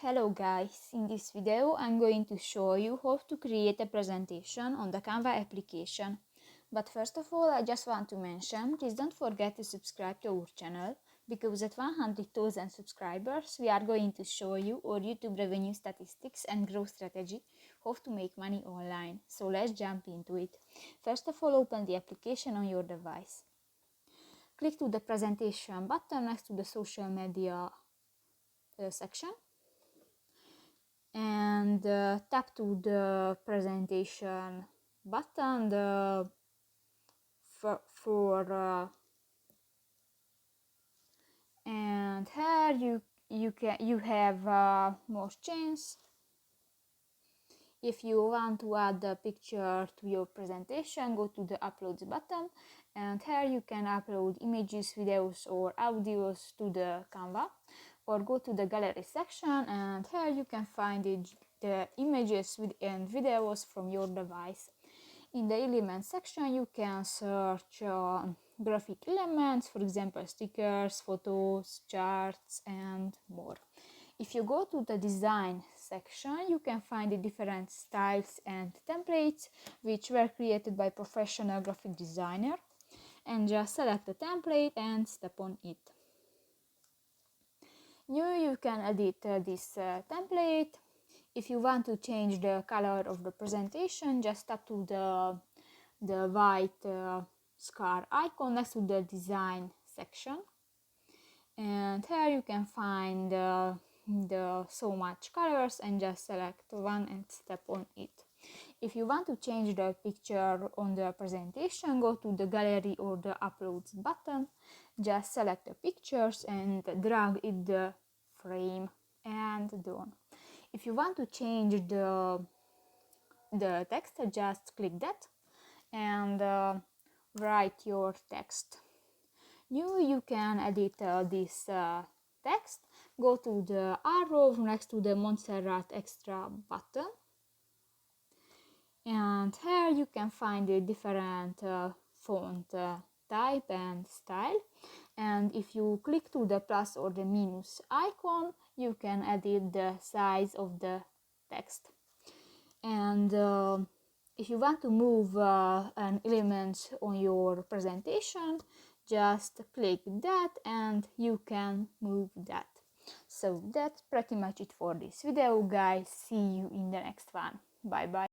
Hello guys, in this video I'm going to show you how to create a presentation on the Canva application. But first of all, I just want to mention, please don't forget to subscribe to our channel, because at 100,000 subscribers we are going to show you our YouTube revenue statistics and growth strategy, how to make money online. So let's jump into it. First of all, open the application on your device. Click to the presentation button next to the social media section, and tap to the presentation button and here you have more chance. If you want to add a picture to your presentation, go to the uploads button, and here you can upload images, videos or audios to the Canva, or go to the gallery section, and here you can find the images and videos from your device. In the elements section you can search graphic elements, for example stickers, photos, charts and more. If you go to the design section, you can find the different styles and templates which were created by professional graphic designer, and just select the template and step on it. You can edit this template. If you want to change the color of the presentation, just tap to the white square icon next to the design section, and here you can find the so much colors, and just select one and step on it. If you want to change the picture on the presentation, go to the gallery or the uploads button, just select the pictures and drag it the frame and done. If you want to change the text, just click that and write your text. You can edit this text. Go to the arrow next to the Montserrat Extra button, and here you can find the different font type and style. And if you click to the plus or the minus icon, you can edit the size of the text. And if you want to move an element on your presentation, just click that and you can move that. So that's pretty much it for this video, guys. See you in the next one. Bye bye.